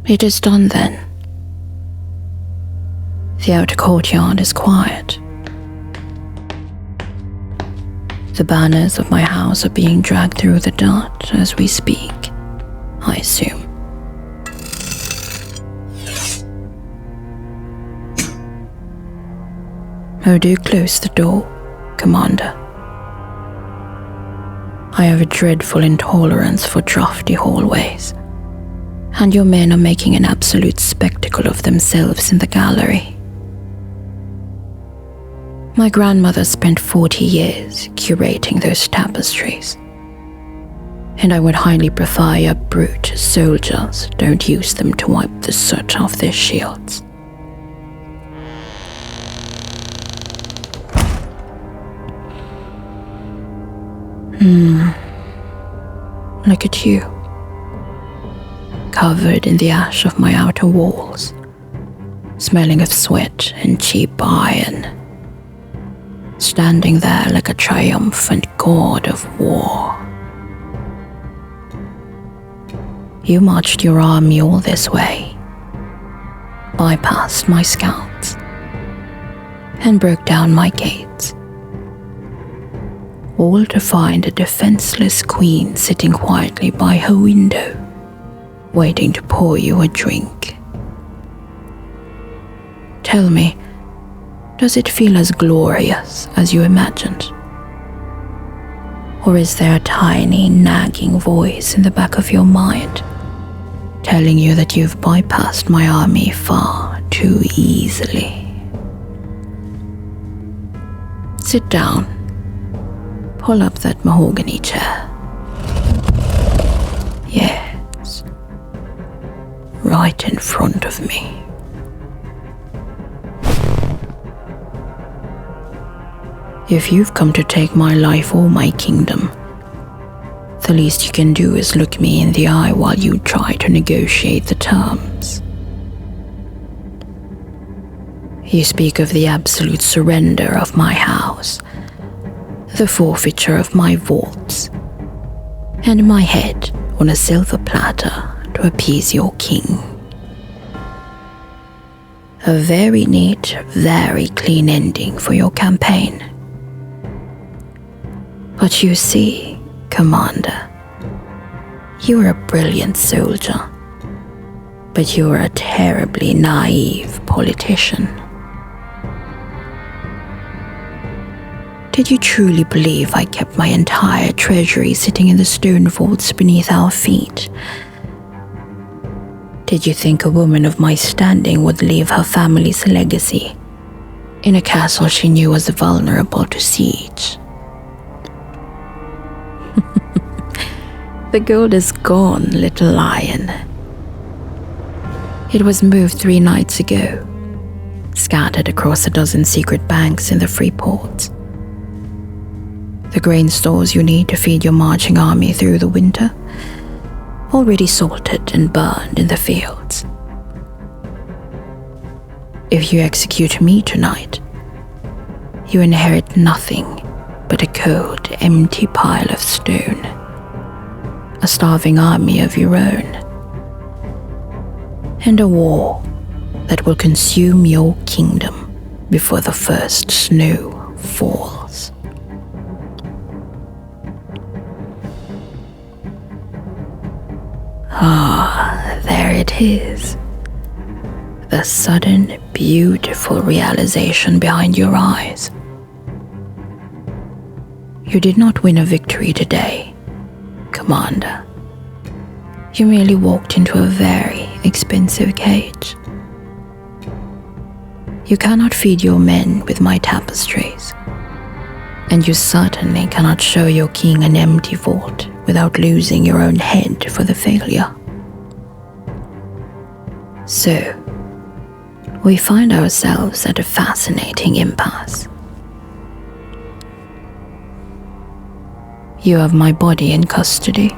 It is done then. The outer courtyard is quiet. The banners of my house are being dragged through the dirt as we speak, I assume. Oh, do close the door, Commander. I have a dreadful intolerance for drafty hallways, and your men are making an absolute spectacle of themselves in the gallery. My grandmother spent 40 years curating those tapestries, and I would highly prefer your brute soldiers don't use them to wipe the soot off their shields. Look at you, covered in the ash of my outer walls, smelling of sweat and cheap iron, standing there like a triumphant god of war. You marched your army all this way, bypassed my scouts, and broke down my gates, all to find a defenseless queen sitting quietly by her window, waiting to pour you a drink. Tell me, does it feel as glorious as you imagined? Or is there a tiny, nagging voice in the back of your mind telling you that you've bypassed my army far too easily? Sit down. Pull up that mahogany chair. Yes, right in front of me. If you've come to take my life or my kingdom, the least you can do is look me in the eye while you try to negotiate the terms. You speak of the absolute surrender of my house, the forfeiture of my vaults, and my head on a silver platter to appease your king. A very neat, very clean ending for your campaign. But you see, Commander, you are a brilliant soldier, but you are a terribly naive politician. Did you truly believe I kept my entire treasury sitting in the stone vaults beneath our feet? Did you think a woman of my standing would leave her family's legacy in a castle she knew was vulnerable to siege? The gold is gone, little lion. It was moved 3 nights ago, scattered across a dozen secret banks in the free ports. The grain stores you need to feed your marching army through the winter, already salted and burned in the fields. If you execute me tonight, you inherit nothing but a cold, empty pile of stone, a starving army of your own, and a war that will consume your kingdom before the first snow falls. Ah, there it is. The sudden, beautiful realization behind your eyes. You did not win a victory today, Commander. You merely walked into a very expensive cage. You cannot feed your men with my tapestries, and you certainly cannot show your king an empty vault without losing your own head for the failure. So, we find ourselves at a fascinating impasse. You have my body in custody,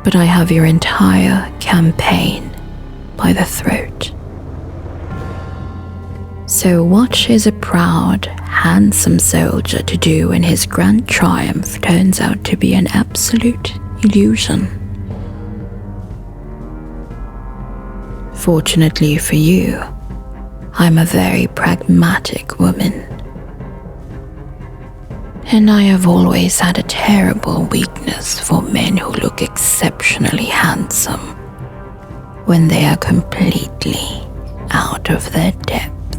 but I have your entire campaign by the throat. So what is a proud, handsome soldier to do when his grand triumph turns out to be an absolute illusion? Fortunately for you, I'm a very pragmatic woman. And I have always had a terrible weakness for men who look exceptionally handsome when they are completely out of their depth.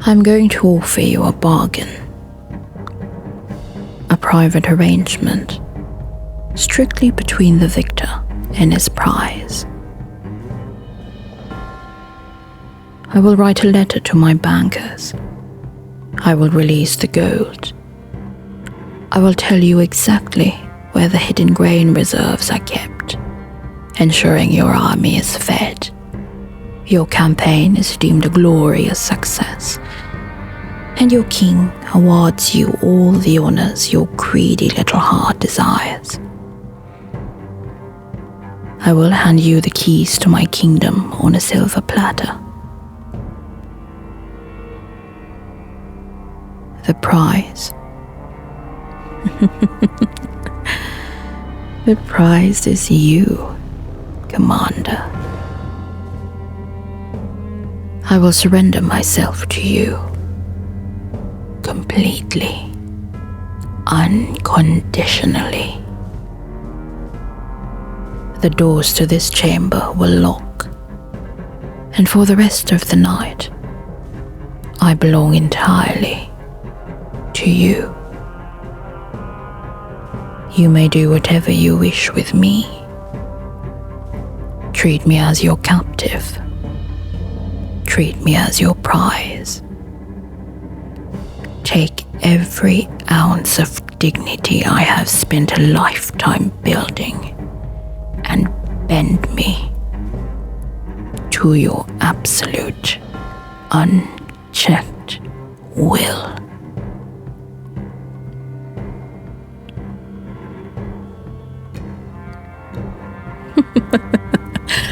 I'm going to offer you a bargain. A private arrangement, strictly between the victor and his prize. I will write a letter to my bankers. I will release the gold. I will tell you exactly where the hidden grain reserves are kept, ensuring your army is fed. Your campaign is deemed a glorious success, and your king awards you all the honors your greedy little heart desires. I will hand you the keys to my kingdom on a silver platter. The prize. The prize is you, Commander. I will surrender myself to you, completely, unconditionally. The doors to this chamber will lock, and for the rest of the night, I belong entirely to you. You may do whatever you wish with me. Treat me as your captive. Treat me as your prize. Take every ounce of dignity I have spent a lifetime building and bend me to your absolute, unchecked will.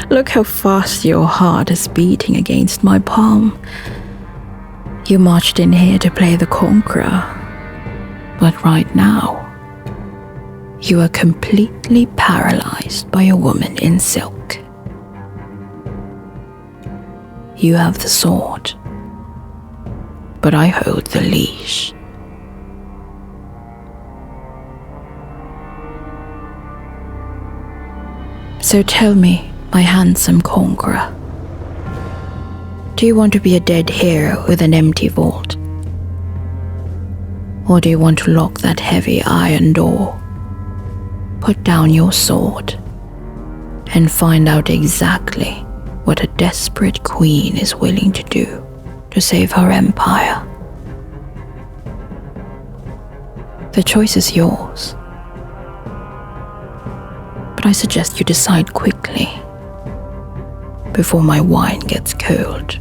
Look how fast your heart is beating against my palm. You marched in here to play the conqueror, but right now, you are completely paralyzed by a woman in silk. You have the sword, but I hold the leash. So tell me, my handsome conqueror, do you want to be a dead hero with an empty vault? Or do you want to lock that heavy iron door, put down your sword, and find out exactly what a desperate queen is willing to do to save her empire? The choice is yours, but I suggest you decide quickly before my wine gets cold.